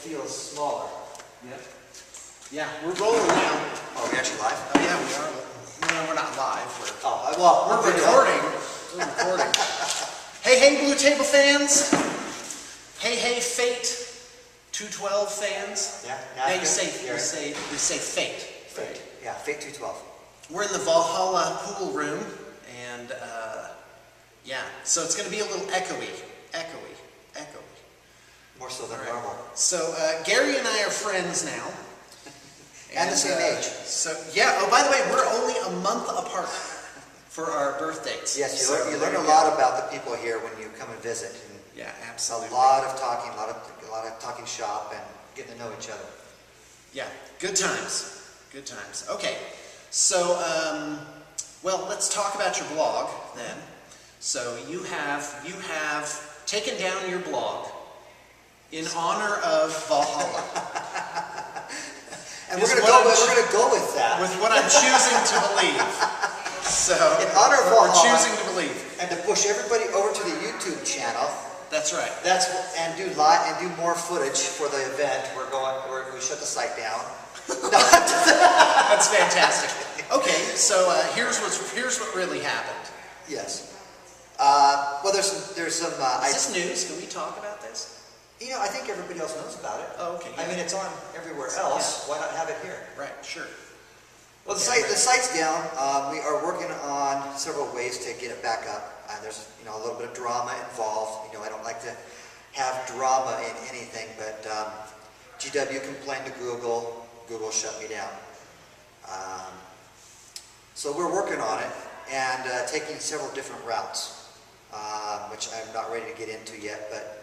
feels smaller. Yep. Yeah, we're rolling now. Oh, we actually live? Oh yeah, we are. No, we're not live. We're recording. We're recording. Hey, Blue Table fans. Hey, Faeit 212 fans. Yeah. Now you say Faeit. Faeit. Yeah, Faeit 212. We're in the Valhalla pool room, and yeah, so it's going to be a little echoey. More so than normal. So Gary and I are friends now. And the same age. So yeah. Oh, by the way, we're only a month apart for our birth dates. Yes, you learn a lot about the people here when you come and visit. And yeah, absolutely. A lot of talking, a lot of talking shop and getting to know each other. Yeah, good times. Good times. Okay, so well, let's talk about your blog then. So you have taken down your blog in honor of Valhalla. And we're going to go with that. With what I'm choosing to believe. So, in honor of Valhalla, we're choosing to believe. And to push everybody over to the YouTube channel. That's right. And do more footage for the event. We shut the site down. That's fantastic. Okay, so here's what really happened. Yes. Well, there's some. Is this news? Can we talk about this? You know, I think everybody else knows about it. Oh, okay. Yeah. I mean, it's on everywhere else. Yeah. Why not have it here? Right. Sure. Well, the site's down. We are working on several ways to get it back up. There's a little bit of drama involved. I don't like to have drama in anything, but GW complained to Google. Google shut me down. So we're working on it and taking several different routes, which I'm not ready to get into yet, but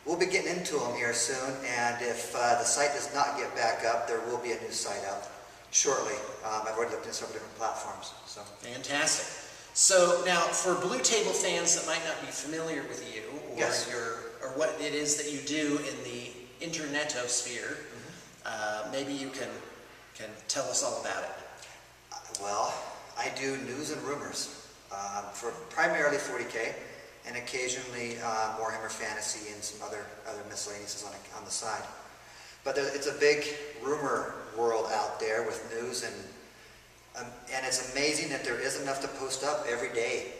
we'll be getting into them here soon. And if the site does not get back up, there will be a new site up shortly. I've already looked at several different platforms. So fantastic. So now, for Blue Table fans that might not be familiar with you, or yes. or what it is that you do in the internetosphere, maybe you can tell us all about it. Well, I do news and rumors for primarily 40K, and occasionally Warhammer Fantasy and some other miscellaneous on the side. But it's a big rumor world out there with news, and it's amazing that there is enough to post up every day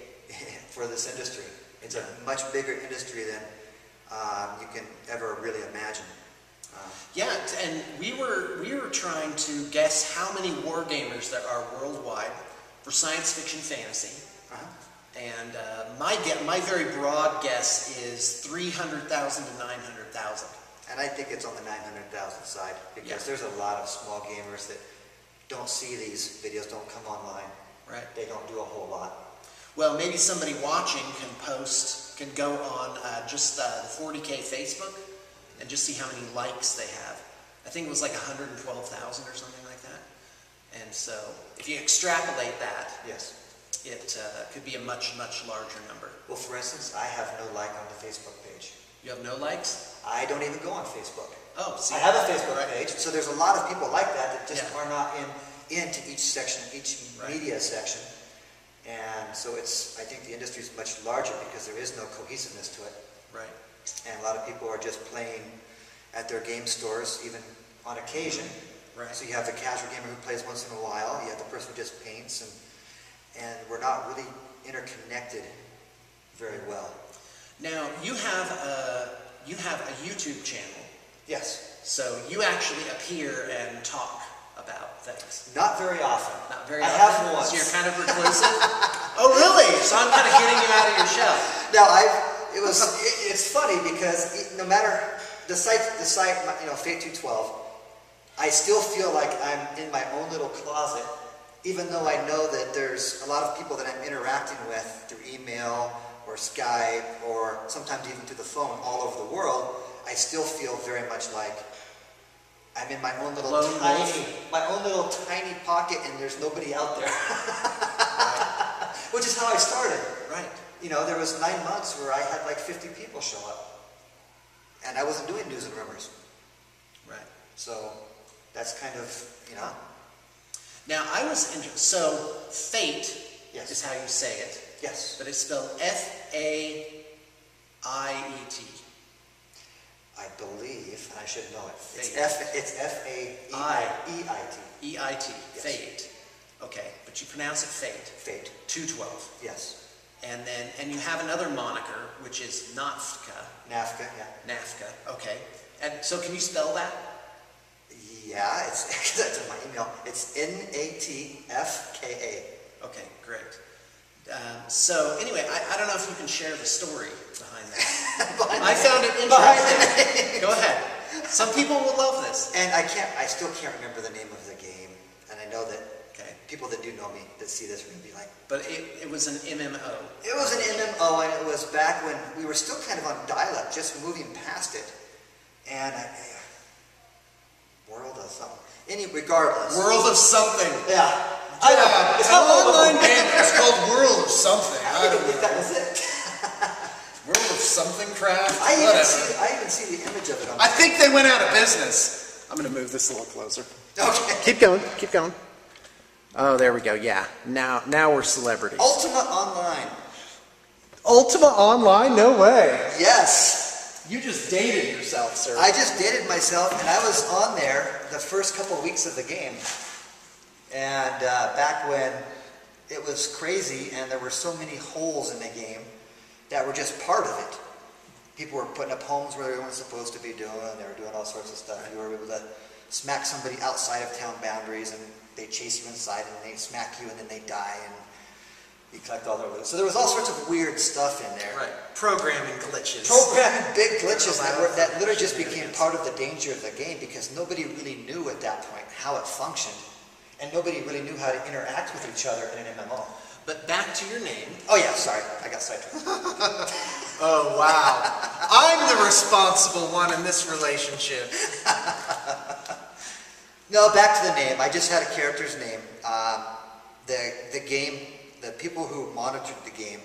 for this industry. It's a much bigger industry than you can ever really imagine. Yeah, and we were trying to guess how many wargamers there are worldwide for science fiction fantasy. And my very broad guess is 300,000 to 900,000. And I think it's on the 900,000 side, because there's a lot of small gamers that don't see these videos, don't come online. Right. They don't do a whole lot. Well, maybe somebody watching can go on just the 40K Facebook and just see how many likes they have. I think it was like 112,000 or something like that. And so, if you extrapolate that, yes, it could be a much, much larger number. Well, for instance, I have no like on the Facebook page. You have no likes? I don't even go on Facebook. Oh, see. I have a Facebook page, so there's a lot of people like that just are not into each section, each media section. And so I think the industry is much larger because there is no cohesiveness to it. Right. And a lot of people are just playing at their game stores, even on occasion. Right. So you have the casual gamer who plays once in a while, you have the person who just paints, and we're not really interconnected very well. Now, you have a YouTube channel. Yes. So you actually appear and talk about things. Not very often. Not very often. I have once. So you're kind of reclusive? Oh, really? So I'm kind of getting you out of your shell. No, it's funny because no matter the site, Faeit 212, I still feel like I'm in my own little closet, even though I know that there's a lot of people that I'm interacting with through email or Skype or sometimes even through the phone all over the world. I still feel very much like I'm in my own little tiny pocket, and there's nobody out there. Right. Which is how I started. Right. There was 9 months where I had like 50 people show up, and I wasn't doing news and rumors. Right. So that's kind of Now I was interested. So Faeit is how you say it. Yes. But it's spelled F-A-I-E-T. I believe, and I should know it. It's Faeit. It's F-A-E-I-T. E-I-T. Yes. Faeit. Okay, but you pronounce it Faeit. Faeit. 212. Yes. And you have another moniker, which is Nafka. Nafka, yeah. Nafka, okay. And so can you spell that? Yeah, it's that's in my email. It's N-A-T-F-K-A. Okay, great. So anyway, I don't know if you can share the story behind that. I found it interesting. Go ahead. Some people will love this. And I still can't remember the name of the game. And I know that people that do know me that see this are going to be like... But it was an MMO. It was an MMO, and it was back when we were still kind of on dial-up, just moving past it. And World of something. Regardless. World of something. Yeah. I know. It's not an online game. It's called World of something. I didn't think that was it. World of something craft. I even see the image of it on I think they went out of business. I'm going to move this a little closer. Okay. Keep going. Keep going. Oh, there we go. Yeah. Now we're celebrities. Ultima Online. Ultima Online? No way. Yes. You just dated yourself, sir. I just dated myself, and I was on there the first couple weeks of the game. And back when it was crazy and there were so many holes in the game that were just part of it. People were putting up homes where they weren't supposed to be doing. They were doing all sorts of stuff. You were able to smack somebody outside of town boundaries, and they chase you inside, and they smack you, and then they die, and you collect all their loot. So there was all sorts of weird stuff in there. Right. Programming glitches. Programming big glitches that literally just became part of the danger of the game, because nobody really knew at that point how it functioned. And nobody really knew how to interact with each other in an MMO. But back to your name. Oh yeah, sorry, I got sidetracked. Oh wow. I'm the responsible one in this relationship. No, back to the name. I just had a character's name. The game, the people who monitored the game,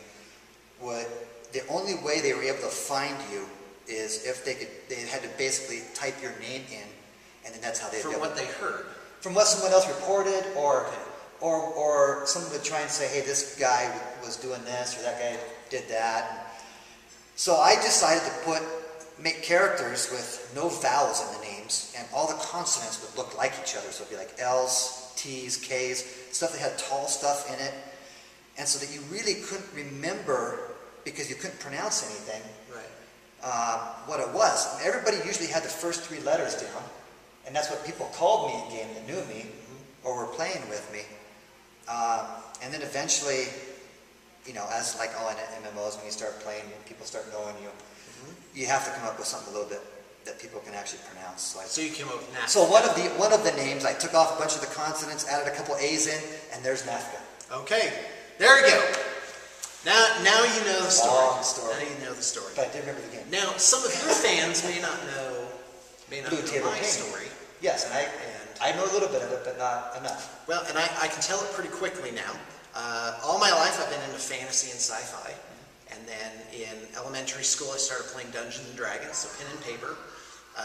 the only way they were able to find you is if they had to basically type your name in, and then that's how they. From what they heard. From what someone else reported, or someone would try and say, hey, this guy was doing this, or that guy did that. So I decided to make characters with no vowels in the names, and all the consonants would look like each other. So it'd be like L's, T's, K's, stuff that had tall stuff in it, and so that you really couldn't remember, because you couldn't pronounce anything, what it was. And everybody usually had the first 3 letters down. And that's what people called me in game that knew me, or were playing with me. And then eventually, as like all in MMOs, when you start playing, people start knowing you. You have to come up with something a little bit that people can actually pronounce. So you came up with Nafka. So one of the names, I took off a bunch of the consonants, added a couple A's in, and there's Nafka. Okay, there we go. Now you know the story. Long story. Now you know the story. But I did remember the game. Now some of your fans may not know my story. Yes, and I know a little bit of it, but not enough. Well, and I can tell it pretty quickly now. All my life I've been into fantasy and sci-fi. And then in elementary school I started playing Dungeons and Dragons, so pen and paper.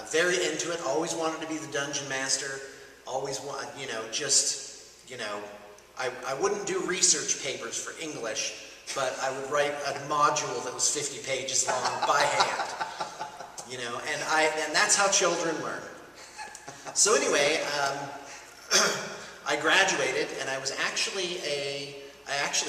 Very into it, always wanted to be the dungeon master. Always want, I wouldn't do research papers for English, but I would write a module that was 50 pages long by hand. And that's how children learn. So anyway, I graduated, and I actually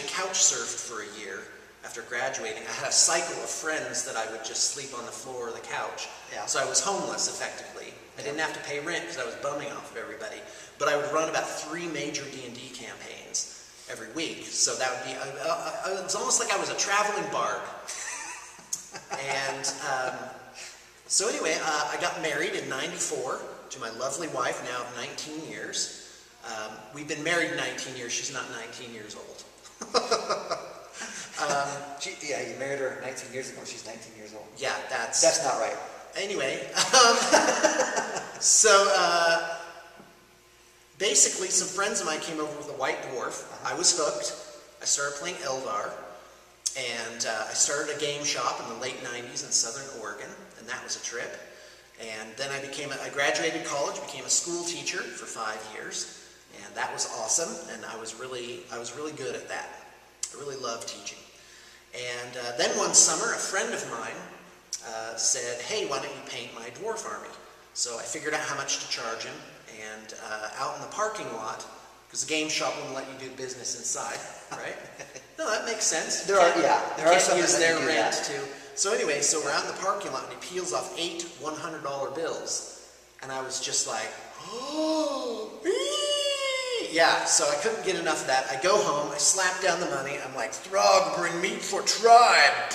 couch surfed for a year after graduating. I had a cycle of friends that I would just sleep on the floor or the couch. Yeah. So I was homeless, effectively. I didn't have to pay rent because I was bumming off of everybody. But I would run about 3 major D&D campaigns every week. So that would be, it was almost like I was a traveling bard. And so anyway, I got married in '94 to my lovely wife, now of 19 years. We've been married 19 years. She's not 19 years old. You married her 19 years ago. She's 19 years old. Yeah, that's not right. Anyway, so basically some friends of mine came over with a white dwarf. I was hooked. I started playing Eldar, and I started a game shop in the late 90s in Southern Oregon, and that was a trip. And then I graduated college, became a school teacher for 5 years, and that was awesome, and I was really good at that. I really loved teaching. And then one summer, a friend of mine said, hey, why don't you paint my dwarf army? So I figured out how much to charge him, and out in the parking lot, because the game shop wouldn't let you do business inside, right? No, that makes sense. There are some use that their do rent that. too. So anyway, so we're out in the parking lot, and he peels off 8 $100 bills, and I was just like, oh, yeah. So I couldn't get enough of that. I go home, I slap down the money. I'm like, Throg, bring meat for tribe.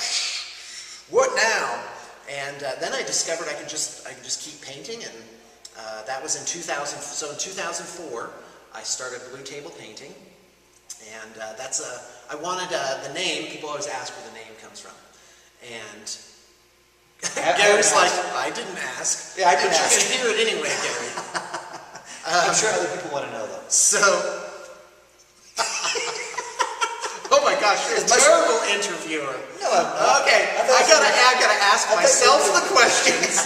What now? And then I discovered I could just keep painting, and that was in 2000. So in 2004, I started Blue Table Painting, and I wanted the name. People always ask where the name comes from, and Gary's like, I didn't ask. Yeah, I didn't but ask. you can hear it anyway, Gary. I'm sure other people want to know though. So, oh my gosh, you're a terrible interviewer. No, okay, I gotta ask myself the questions,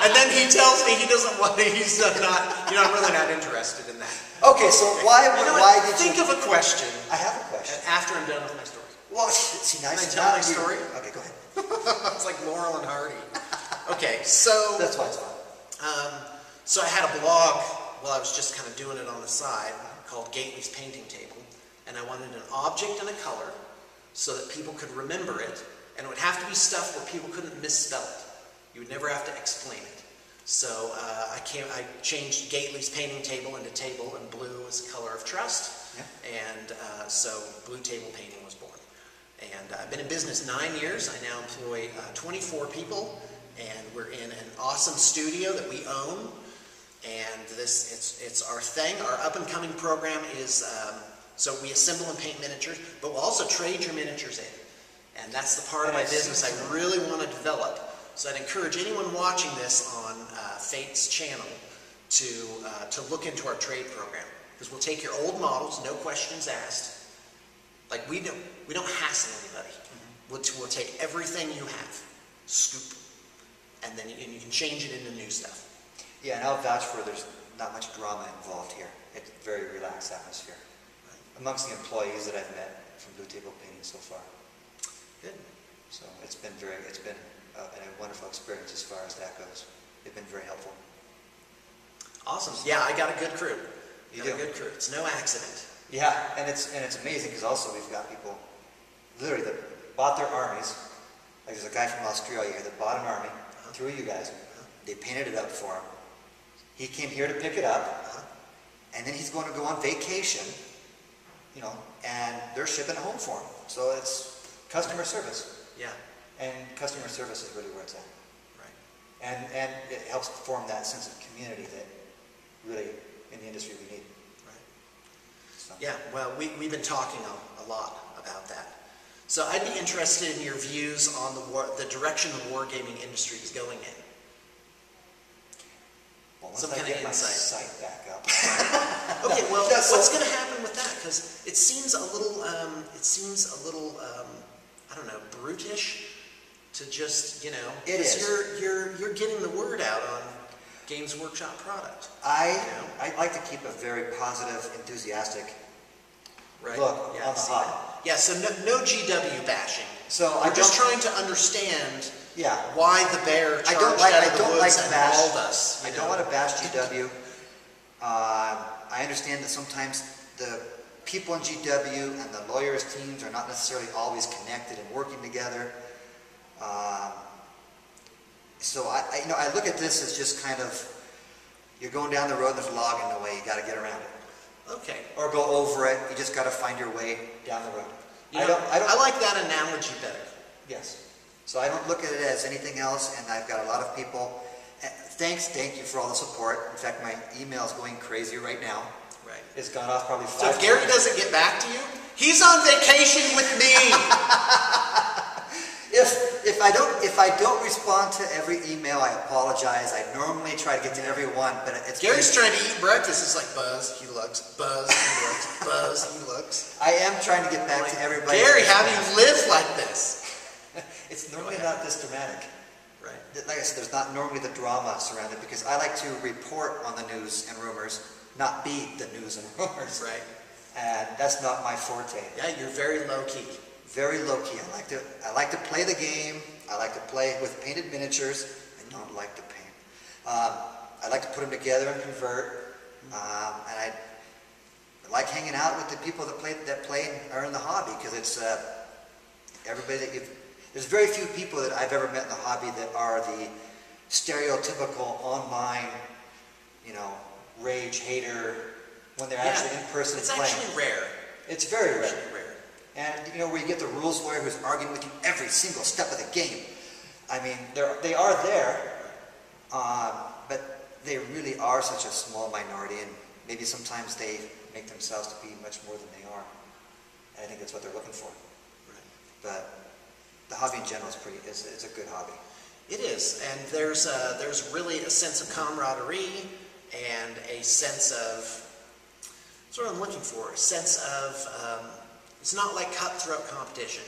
and then he tells me he doesn't want to. He's not. I'm really not interested in that. Okay, so why did you think of a question? I have a question. After I'm done with my story. Well, see, nice. Can I tell my story? Okay, go ahead. It's like Laurel and Hardy. Okay, so That's why it's fun. So I had a blog while I was just kind of doing it on the side called Gately's Painting Table, and I wanted an object and a color so that people could remember it, and it would have to be stuff where people couldn't misspell it. You would never have to explain it. So I changed Gately's Painting Table into table, and blue was the color of trust, and so Blue Table Painting was born. And I've been in business 9 years. I now employ 24 people, and we're in an awesome studio that we own. And it's our thing. Our up-and-coming program is, so we assemble and paint miniatures, but we'll also trade your miniatures in. And that's the part of my business I really want to develop. So I'd encourage anyone watching this on Fait's channel to look into our trade program. Because we'll take your old models, no questions asked. Like we don't hassle anybody. We'll take everything you have, scoop, and then you can change it into new stuff. Yeah, and I'll vouch for there's not much drama involved here. It's a very relaxed atmosphere. Right. Amongst the employees that I've met from Blue Table Painting so far. Good. So it's been a wonderful experience as far as that goes. They've been very helpful. Awesome. Yeah, I got a good crew. You do. A good crew. It's no accident. Yeah, and it's amazing because also we've got people literally that bought their armies. Like there's a guy from Australia that bought an army through you guys. They painted it up for him. He came here to pick it up, and then he's going to go on vacation, and they're shipping it home for him. So it's customer service. Yeah. And customer service is really where it's at. Right. And it helps form that sense of community that really in the industry we need. Right. So. Yeah, well, we've been talking a lot about that. So I'd be interested in your views on the direction the wargaming industry is going in. Well, once Some I kind get of my insight. site back up. Okay, well, what's going to happen with that? Because it seems a little, I don't know, brutish to just, It is. You're getting the word out on Games Workshop product. I like to keep a very positive, enthusiastic right. look on the hobby. Yeah, so no GW bashing. So I'm just trying to understand Yeah. why the bear charged out of the woods and mauled us. I don't want to bash GW. I understand that sometimes the people in GW and the lawyers' teams are not necessarily always connected and working together. So I look at this as just kind of, you're going down the road and there's a log in the way, you got to get around it. Okay. Or go over it, you just got to find your way down the road. I like that analogy better. Yes. So I don't look at it as anything else, and I've got a lot of people. Thank you for all the support. In fact, my email is going crazy right now. Right. It's gone off probably 5 So if Gary doesn't get back to you, he's on vacation with me. If I don't respond to every email, I apologize. I normally try to get to every one, but it's Gary's trying to eat breakfast. It's like buzz, he looks, buzz, he looks, buzz, he looks. I am trying to get back to everybody. Gary, how do you live like this? It's normally not this dramatic. Right. Like I said, there's not normally the drama surrounded because I like to report on the news and rumors, not be the news and rumors. Right. And that's not my forte. Yeah, you're very low key. Very low key. I like to play the game I like to play with painted miniatures. I don't like to paint. I like to put them together and convert. And I like hanging out with the people that play and are in the hobby, because it's everybody that there's very few people that I've ever met in the hobby that are the stereotypical online, rage hater when they're actually in person playing. It's actually rare. It's very rare. And where you get the rules lawyer who's arguing with you every single step of the game. I mean, they are there, but they really are such a small minority, and maybe sometimes they make themselves to be much more than they are. And I think that's what they're looking for. Right. But the hobby in general it's a good hobby. It is, and there's really a sense of camaraderie and a sense of, that's what I'm looking for, a sense of, it's not like cutthroat competition.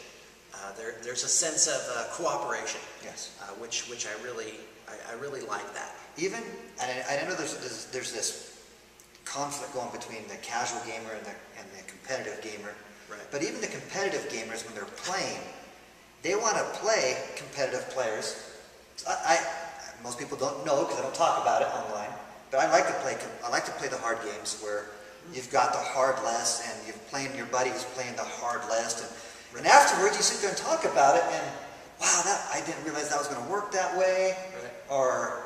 There's a sense of cooperation. Yes. Which I really like that. Even, and I know there's this conflict going between the casual gamer and the competitive gamer. Right. But even the competitive gamers, when they're playing, they want to play competitive players. Most people don't know because I don't talk about it online. But I like to play the hard games where you've got the hard list and you're playing your buddy who's playing the hard list, and afterwards you sit there and talk about it, and wow, I didn't realize that was going to work that way, right. Or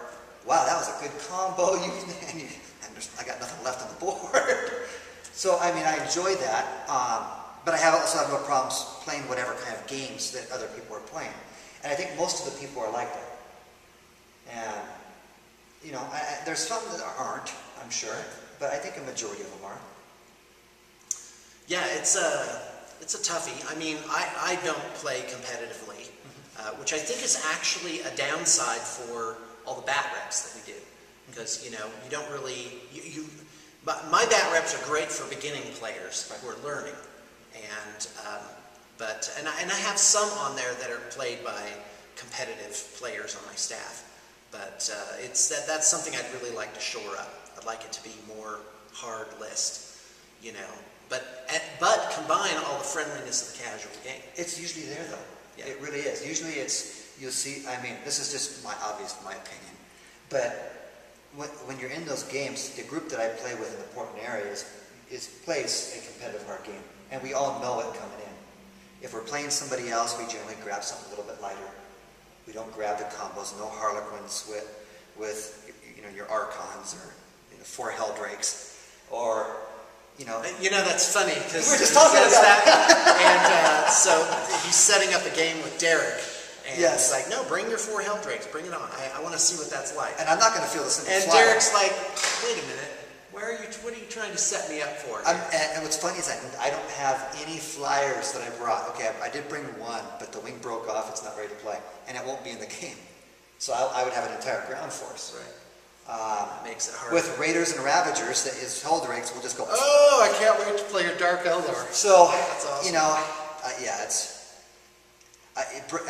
wow, that was a good combo. I got nothing left on the board. So I mean, I enjoy that, but I also have no problems playing whatever kind of games that other people are playing, and I think most of the people are like that. And there's some that aren't, I'm sure, but I think a majority of them are. Yeah, it's a toughie. I mean, I don't play competitively, which I think is actually a downside for all the bat reps that we do, because you don't really but my bat reps are great for beginning players who are learning, and I have some on there that are played by competitive players on my staff. But that's something I'd really like to shore up. I'd like it to be more hard list, but combine all the friendliness of the casual game. It's usually there though. Yeah. It really is. Usually you'll see, I mean, this is just my opinion, but when you're in those games, the group that I play with in the Portland area plays a competitive hard game, and we all know it coming in. If we're playing somebody else, we generally grab something a little bit lighter. We don't grab the combos, no Harlequins with your Archons or 4 Helldrakes, or that's funny because we're just talking about that, and so he's setting up a game with Derek, and yes. He's like, no, bring your 4 Helldrakes, bring it on. I want to see what that's like. And I'm not going to feel the same. And Derek's like, wait a minute. What are you trying to set me up for? And what's funny is I don't have any flyers that I brought. Okay, I did bring one, but the wing broke off. It's not ready to play, and it won't be in the game. So I would have an entire ground force. Right. That makes it hard. With Raiders and Ravagers, that is Helldrakes, we'll just go. Oh, I can't wait to play your Dark Eldar. So that's awesome. Yeah,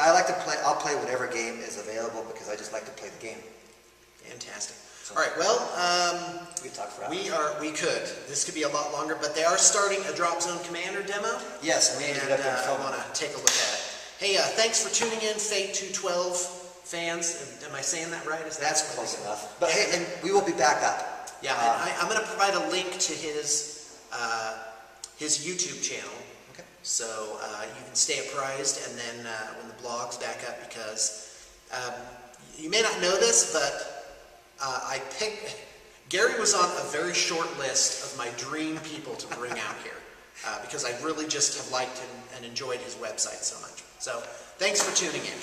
I like to play. I'll play whatever game is available because I just like to play the game. Fantastic. All right, well, we could talk for hours. We could. This could be a lot longer, but they are starting a Drop Zone Commander demo. Yes, and I want to take a look at it. Hey, thanks for tuning in, Faeit 212 fans. Am I saying that right? That's close enough. But hey, and we will be back up. Yeah, and I'm going to provide a link to his YouTube channel, okay. So you can stay apprised, and then when the blog's back up, because you may not know this, but Gary was on a very short list of my dream people to bring out here, because I really just have liked and enjoyed his website so much. So thanks for tuning in.